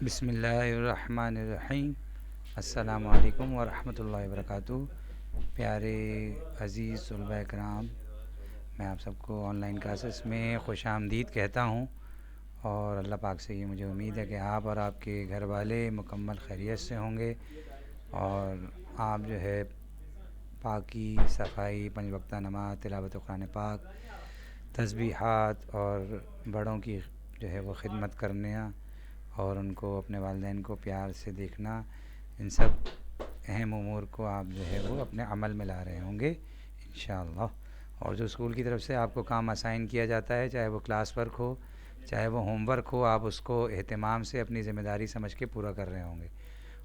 بسم اللہ الرحمن الرحیم۔ السلام علیکم ورحمۃ اللہ وبرکاتہ۔ پیارے عزیز طلباء کرام، میں آپ سب کو آن لائن کلاسز میں خوش آمدید کہتا ہوں، اور اللہ پاک سے یہ مجھے امید ہے کہ آپ اور آپ کے گھر والے مکمل خیریت سے ہوں گے، اور آپ جو ہے پاکی، صفائی، 5 وقتہ نماز، تلاوت قرآن پاک، تسبیحات اور بڑوں کی جو ہے وہ خدمت کرنا، اور ان کو، اپنے والدین کو پیار سے دیکھنا، ان سب اہم امور کو آپ جو ہے وہ اپنے عمل میں لا رہے ہوں گے انشاءاللہ۔ اور جو اسکول کی طرف سے آپ کو کام اسائن کیا جاتا ہے، چاہے وہ کلاس ورک ہو، چاہے وہ ہوم ورک ہو، آپ اس کو اہتمام سے اپنی ذمہ داری سمجھ کے پورا کر رہے ہوں گے۔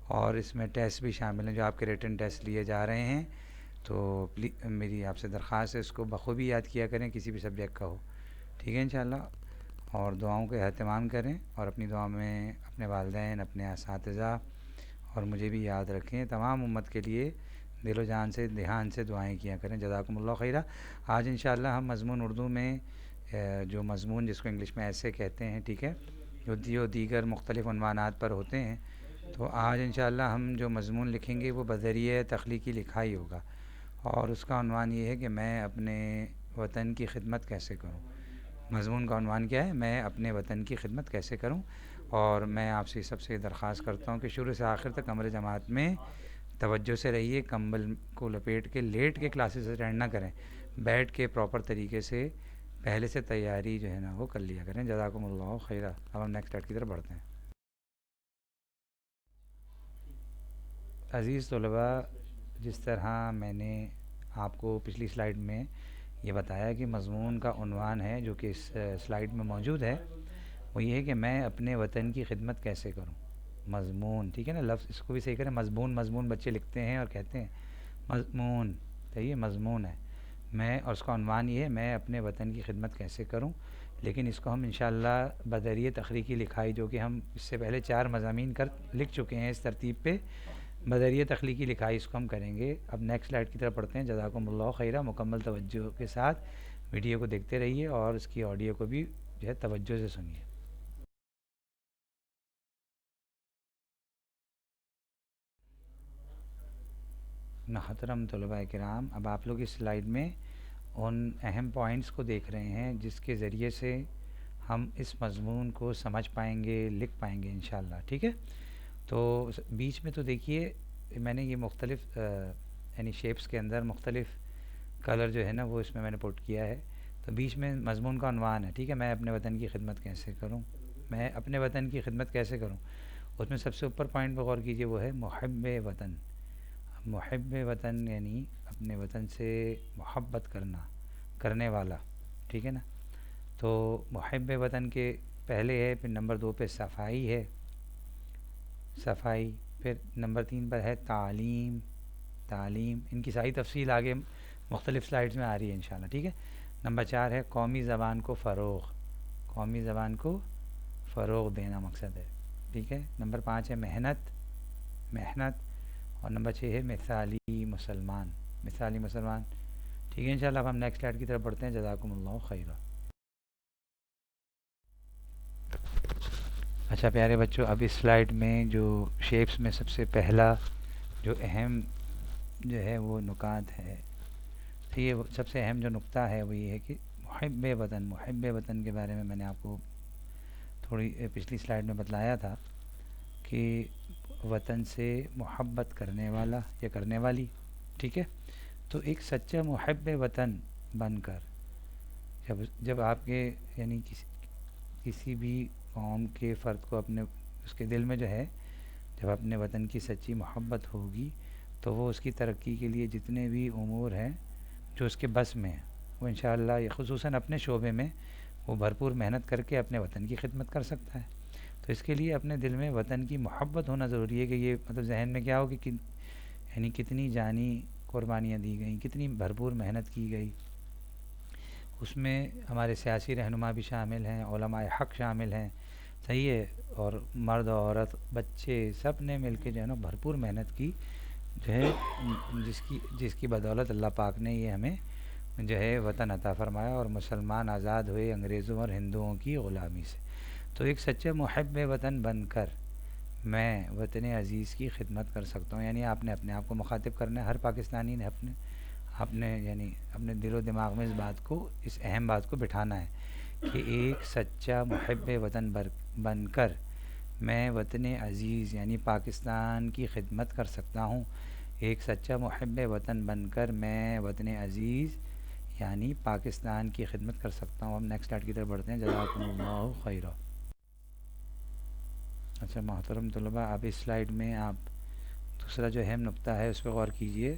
اور اس میں ٹیسٹ بھی شامل ہیں، جو آپ کے ریٹن ٹیسٹ لیے جا رہے ہیں، تو میری آپ سے درخواست ہے اس کو بخوبی یاد کیا کریں، کسی بھی سبجیکٹ کا ہو، ٹھیک ہے انشاءاللہ۔ اور دعاؤں کا اہتمام کریں، اور اپنی دعا میں اپنے والدین، اپنے اساتذہ اور مجھے بھی یاد رکھیں۔ تمام امت کے لیے دل و جان سے، دھیان سے دعائیں کیا کریں۔ جزاکم اللہ خیرہ۔ آج انشاءاللہ ہم مضمون اردو میں جو مضمون جس کو انگلش میں ایسے کہتے ہیں، ٹھیک ہے، جو دیگر مختلف عنوانات پر ہوتے ہیں، تو آج انشاءاللہ ہم جو مضمون لکھیں گے وہ بذریعہ تخلیقی لکھائی ہوگا، اور اس کا عنوان یہ ہے کہ میں اپنے وطن کی خدمت کیسے کروں۔ مضمون کا عنوان کیا ہے؟ میں اپنے وطن کی خدمت کیسے کروں۔ اور میں آپ سے سب سے درخواست کرتا ہوں کہ شروع سے آخر تک امر جماعت میں توجہ سے رہیے، کمبل کو لپیٹ کے لیٹ کے کلاسز اٹینڈ نہ کریں، بیٹھ کے پراپر طریقے سے پہلے سے تیاری جو ہے نا وہ کر لیا کریں۔ جزاکم اللہ خیرہ۔ اب ہم نیکسٹ سلائڈ کی طرف بڑھتے ہیں۔ عزیز طلباء، جس طرح میں نے آپ کو پچھلی سلائیڈ میں یہ بتایا کہ مضمون کا عنوان ہے جو کہ اس سلائیڈ میں موجود ہے، وہ یہ ہے کہ میں اپنے وطن کی خدمت کیسے کروں۔ مضمون، ٹھیک ہے نا، لفظ اس کو بھی صحیح کریں، مضمون مضمون بچے لکھتے ہیں اور کہتے ہیں مضمون، تو یہ مضمون ہے میں، اور اس کا عنوان یہ ہے میں اپنے وطن کی خدمت کیسے کروں۔ لیکن اس کو ہم انشاءاللہ بذریعہ تخلیقی لکھائی، جو کہ ہم اس سے پہلے 4 مضامین لکھ چکے ہیں اس ترتیب پہ، بذریعہ تخلیقی لکھائی اس کو ہم کریں گے۔ اب نیکسٹ سلائیڈ کی طرف پڑھتے ہیں۔ جزاکم اللہ خیرہ۔ مکمل توجہ کے ساتھ ویڈیو کو دیکھتے رہیے، اور اس کی آڈیو کو بھی جو ہے توجہ سے سنیے۔ محترم طلباء کرام، اب آپ لوگ اس سلائیڈ میں ان اہم پوائنٹس کو دیکھ رہے ہیں جس کے ذریعے سے ہم اس مضمون کو سمجھ پائیں گے، لکھ پائیں گے انشاءاللہ، ٹھیک ہے۔ تو بیچ میں تو دیکھیے میں نے یہ مختلف یعنی شیپس کے اندر مختلف کلر جو ہے نا وہ اس میں نے پٹ کیا ہے۔ تو بیچ میں مضمون کا عنوان ہے، ٹھیک ہے، میں اپنے وطن کی خدمت کیسے کروں، میں اپنے وطن کی خدمت کیسے کروں۔ اس میں سب سے اوپر پوائنٹ پہ غور کیجیے، وہ ہے محب وطن۔ محب وطن یعنی اپنے وطن سے محبت کرنے والا، ٹھیک ہے نا۔ تو محب وطن کے پہلے ہے، پھر نمبر 2 پہ صفائی ہے، صفائی، پھر نمبر 3 پر ہے تعلیم، تعلیم، ان کی ساری تفصیل آگے مختلف سلائیڈز میں آ رہی ہے انشاءاللہ، ٹھیک ہے۔ نمبر 4 ہے قومی زبان کو فروغ، قومی زبان کو فروغ دینا مقصد ہے، ٹھیک ہے۔ نمبر 5 ہے محنت، محنت، اور نمبر 6 ہے مثالی مسلمان، مثالی مسلمان، ٹھیک ہے انشاءاللہ۔ اب ہم نیکسٹ سلائیڈ کی طرف بڑھتے ہیں۔ جزاکم اللہ خیرہ۔ اچھا پیارے بچوں، اب اس سلائیڈ میں جو شیپس میں سب سے پہلا جو اہم جو ہے وہ نکات ہے، تو یہ سب سے اہم جو نقطہ ہے وہ یہ ہے کہ محب وطن، محب وطن کے بارے میں نے آپ کو تھوڑی پچھلی سلائیڈ میں بتلایا تھا کہ وطن سے محبت کرنے والا یا کرنے والی، ٹھیک ہے۔ تو ایک سچا محب وطن بن کر جب آپ کے یعنی کسی بھی قوم کے فرد کو اپنے اس کے دل میں جو ہے جب اپنے وطن کی سچی محبت ہوگی، تو وہ اس کی ترقی کے لیے جتنے بھی امور ہیں جو اس کے بس میں ہیں، وہ انشاءاللہ خصوصاً اپنے شعبے میں وہ بھرپور محنت کر کے اپنے وطن کی خدمت کر سکتا ہے۔ تو اس کے لیے اپنے دل میں وطن کی محبت ہونا ضروری ہے، کہ یہ مطلب ذہن میں کیا ہو کہ یعنی کتنی جانی قربانیاں دی گئیں، کتنی بھرپور محنت کی گئی۔ اس میں ہمارے سیاسی رہنما بھی شامل ہیں، علماء حق شامل ہیں، صحیح ہے، اور مرد عورت بچے سب نے مل کے جو ہے نا بھرپور محنت کی، جو ہے جس کی بدولت اللہ پاک نے یہ ہمیں جو ہے وطن عطا فرمایا، اور مسلمان آزاد ہوئے انگریزوں اور ہندوؤں کی غلامی سے۔ تو ایک سچے محب وطن بن کر میں وطن عزیز کی خدمت کر سکتا ہوں. یعنی آپ نے اپنے آپ کو مخاطب کرنا ہے. ہر پاکستانی نے اپنے یعنی اپنے دل و دماغ میں اس اہم بات کو بٹھانا ہے کہ ایک سچا محب وطن بن کر میں وطن عزیز یعنی پاکستان کی خدمت کر سکتا ہوں. ایک سچا محب وطن بن کر میں وطن عزیز یعنی پاکستان کی خدمت کر سکتا ہوں. ہم نیکسٹ سلائڈ کی طرف بڑھتے ہیں. جزاکم اللہ خیرہ. اچھا محترم طلباء، اب اس سلائڈ میں آپ دوسرا جو اہم نقطہ ہے اس پہ غور کیجئے.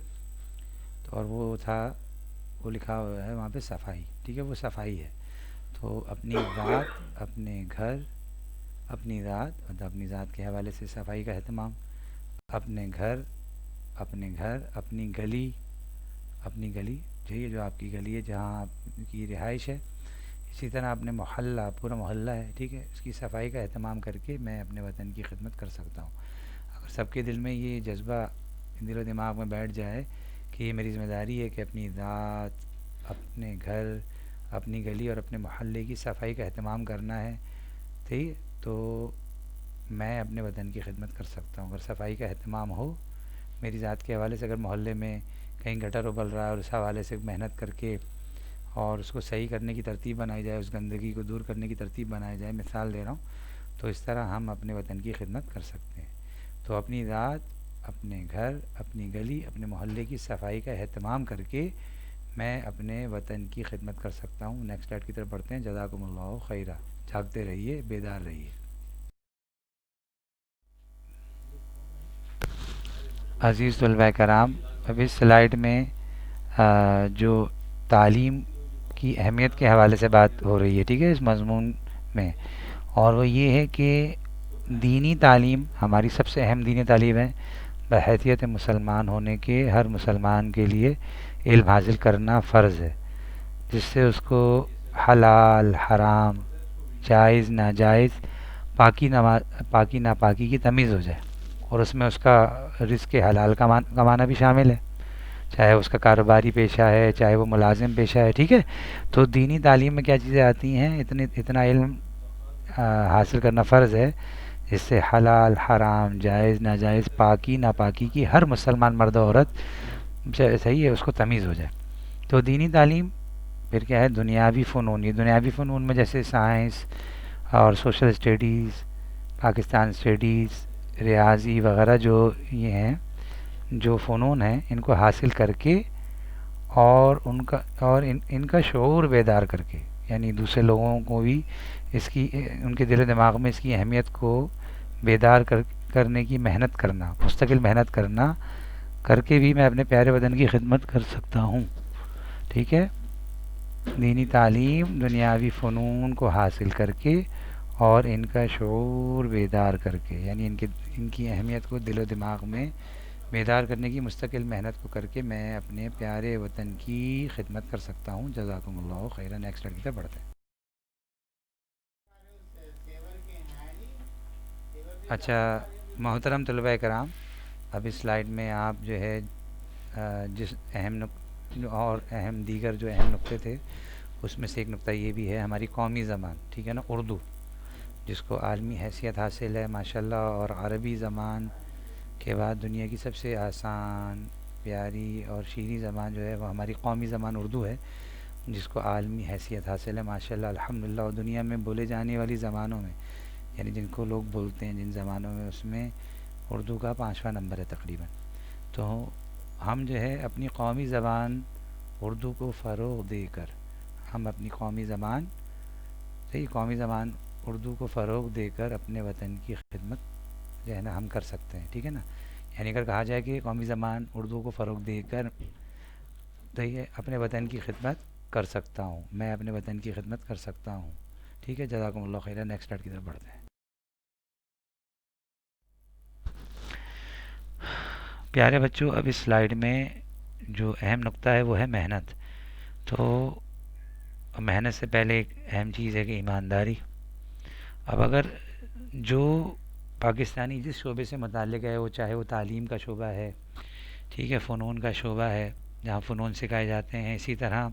تو اور وہ لکھا ہوا ہے وہاں پہ صفائی. ٹھیک ہے، وہ صفائی ہے. تو اپنی ذات، اپنے گھر، اپنی ذات کے حوالے سے صفائی کا اہتمام. اپنے گھر، اپنی گلی جو آپ کی گلی ہے جہاں آپ کی رہائش ہے. اسی طرح اپنے محلہ، پورا محلہ ہے، ٹھیک ہے، اس کی صفائی کا اہتمام کر کے میں اپنے وطن کی خدمت کر سکتا ہوں. اگر سب کے دل میں یہ جذبہ دل و دماغ میں بیٹھ جائے کہ یہ میری ذمہ داری ہے کہ اپنی ذات، اپنے گھر، اپنی گلی اور اپنے محلے کی صفائی کا اہتمام کرنا ہے، ٹھیک، تو میں اپنے وطن کی خدمت کر سکتا ہوں. اگر صفائی کا اہتمام ہو میری ذات کے حوالے سے، اگر محلے میں کہیں گٹر ابل رہا ہے اور اس حوالے سے محنت کر کے اور اس کو صحیح کرنے کی ترتیب بنائی جائے، اس گندگی کو دور کرنے کی ترتیب بنائی جائے، مثال دے رہا ہوں، تو اس طرح ہم اپنے وطن کی خدمت کر سکتے ہیں. تو اپنی ذات، اپنے گھر، اپنی گلی، اپنے محلے کی صفائی کا اہتمام کر کے میں اپنے وطن کی خدمت کر سکتا ہوں. نیکسٹ سلائڈ کی طرف بڑھتے ہیں. جزاکم اللہ خیرہ. جاگتے رہیے، بیدار رہیے. عزیز طلباء کرام، اب اس سلائڈ میں جو تعلیم کی اہمیت کے حوالے سے بات ہو رہی ہے، ٹھیک ہے، اس مضمون میں، اور وہ یہ ہے کہ دینی تعلیم ہماری سب سے اہم دینی تعلیم ہے. بحیثیت مسلمان ہونے کے ہر مسلمان کے لیے علم حاصل کرنا فرض ہے، جس سے اس کو حلال حرام، جائز ناجائز، پاکی ناپاکی کی تمیز ہو جائے، اور اس میں اس کا رزق حلال کمانا بھی شامل ہے، چاہے اس کا کاروباری پیشہ ہے، چاہے وہ ملازم پیشہ ہے. ٹھیک ہے، تو دینی تعلیم میں کیا چیزیں آتی ہیں؟ اتنا علم حاصل کرنا فرض ہے جس سے حلال حرام، جائز ناجائز، پاکی ناپاکی کی ہر مسلمان مرد و عورت صحیح ہے اس کو تمیز ہو جائے. تو دینی تعلیم پھر کیا ہے؟ دنیاوی فنون. یہ دنیاوی فنون میں جیسے سائنس اور سوشل اسٹڈیز، پاکستان اسٹڈیز، ریاضی وغیرہ جو یہ ہیں، جو فنون ہیں، ان کو حاصل کر کے اور ان کا شعور بیدار کر کے، یعنی دوسرے لوگوں کو بھی ان کے دل و دماغ میں اس کی اہمیت کو بیدار کرنے کی محنت کرنا، مستقل محنت کرنا کر کے بھی میں اپنے پیارے وطن کی خدمت کر سکتا ہوں. ٹھیک ہے، دینی تعلیم، دنیاوی فنون کو حاصل کر کے اور ان کا شعور بیدار کر کے، یعنی ان کی اہمیت کو دل و دماغ میں بیدار کرنے کی مستقل محنت کو کر کے میں اپنے پیارے وطن کی خدمت کر سکتا ہوں. جزاکم اللہ خیرا. نیکسٹ لڑکی تک بڑھتے ہیں. اچھا محترم طلباء کرام، اب اس سلائیڈ میں آپ جو ہے جس اہم دیگر جو اہم نقطے تھے اس میں سے ایک نقطہ یہ بھی ہے، ہماری قومی زبان، ٹھیک ہے نا، اردو، جس کو عالمی حیثیت حاصل ہے ماشاءاللہ، اور عربی زبان کے بعد دنیا کی سب سے آسان، پیاری اور شیریں زبان جو ہے وہ ہماری قومی زبان اردو ہے، جس کو عالمی حیثیت حاصل ہے ماشاءاللہ الحمدللہ. اور دنیا میں بولے جانے والی زبانوں میں، یعنی جن کو لوگ بولتے ہیں جن زبانوں میں، اس میں اردو کا 5واں نمبر ہے تقریباً. تو ہم جو ہے اپنی قومی زبان اردو کو فروغ دے کر، ہم اپنی قومی زبان اردو کو فروغ دے کر اپنے وطن کی خدمت جو ہے نا ہم کر سکتے ہیں. ٹھیک ہے نا، یعنی اگر کہا جائے کہ قومی زبان اردو کو فروغ دے کر تو یہ اپنے وطن کی خدمت کر سکتا ہوں، میں اپنے وطن کی خدمت کر سکتا ہوں. ٹھیک ہے، جزاکم اللہ خیرہ. نیکسٹ سلائیڈ کی طرف بڑھتے ہیں. پیارے بچوں، اب اس سلائیڈ میں جو اہم نقطہ ہے وہ ہے محنت. تو محنت سے پہلے ایک اہم چیز ہے کہ ایمانداری. اب اگر جو پاکستانی جس شعبے سے متعلق ہے، وہ چاہے وہ تعلیم کا شعبہ ہے، ٹھیک ہے، فنون کا شعبہ ہے جہاں فنون سکھائے جاتے ہیں، اسی طرح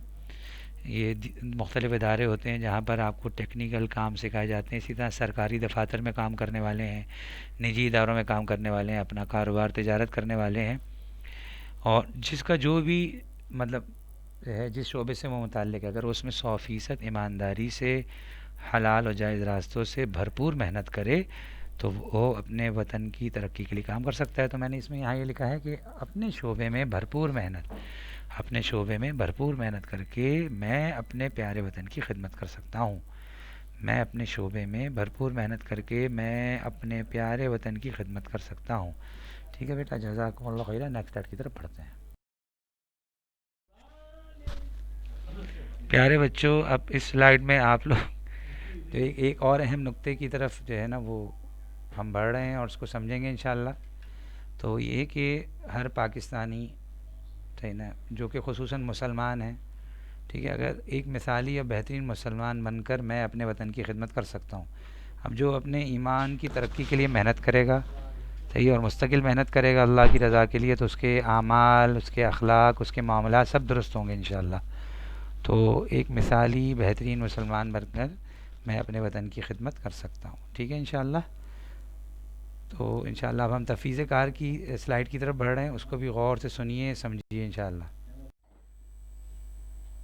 یہ مختلف ادارے ہوتے ہیں جہاں پر آپ کو ٹیکنیکل کام سکھائے جاتے ہیں. اسی طرح سرکاری دفاتر میں کام کرنے والے ہیں, نجی اداروں میں کام کرنے والے ہیں, اپنا کاروبار تجارت کرنے والے ہیں, اور جس کا جو بھی مطلب ہے, جس شعبے سے وہ متعلق ہے, اگر اس میں 100% ایمانداری سے حلال و جائز راستوں سے بھرپور محنت کرے تو وہ اپنے وطن کی ترقی کے لیے کام کر سکتا ہے. تو میں نے اس میں یہاں یہ لکھا ہے کہ اپنے شعبے میں بھرپور محنت, اپنے شعبے میں بھرپور محنت کر کے میں اپنے پیارے وطن کی خدمت کر سکتا ہوں. میں اپنے شعبے میں بھرپور محنت کر کے میں اپنے پیارے وطن کی خدمت کر سکتا ہوں. ٹھیک ہے بیٹا, جزاکم اللہ خیرہ. نیکسٹ سلائڈ کی طرف پڑھتے ہیں. پیارے بچوں, اب اس سلائیڈ میں آپ لوگ جو ایک اور اہم نقطے کی طرف جو ہے نا وہ ہم بڑھ رہے ہیں اور اس کو سمجھیں گے انشاءاللہ. تو یہ کہ ہر پاکستانی ہے نا, جو کہ خصوصاً مسلمان ہیں, ٹھیک ہے, اگر ایک مثالی اور بہترین مسلمان بن کر میں اپنے وطن کی خدمت کر سکتا ہوں. اب جو اپنے ایمان کی ترقی کے لیے محنت کرے گا, صحیح, اور مستقل محنت کرے گا اللہ کی رضا کے لیے, تو اس کے اعمال, اس کے اخلاق, اس کے معاملات سب درست ہوں گے انشاءاللہ. تو ایک مثالی بہترین مسلمان بن کر میں اپنے وطن کی خدمت کر سکتا ہوں. ٹھیک ہے انشاءاللہ. تو انشاءاللہ اب ہم تفویض کار کی سلائیڈ کی طرف بڑھ رہے ہیں, اس کو بھی غور سے سنیے سمجھیے انشاءاللہ.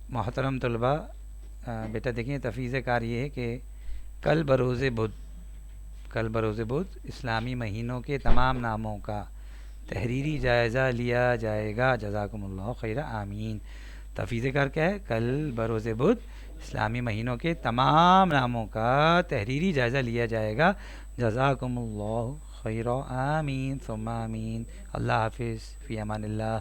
محترم طلباء, بیٹا دیکھیں تفویض کار یہ ہے کہ کل بروز بدھ اسلامی مہینوں کے تمام ناموں کا تحریری جائزہ لیا جائے گا. جزاکم اللہ خیرہ, آمین. تفویض کار کیا ہے؟ کل بروز بدھ اسلامی مہینوں کے تمام ناموں کا تحریری جائزہ لیا جائے گا. جزاکم اللہ خیرہ, آمین ثم آمین. اللہ حافظ, فی امان اللہ.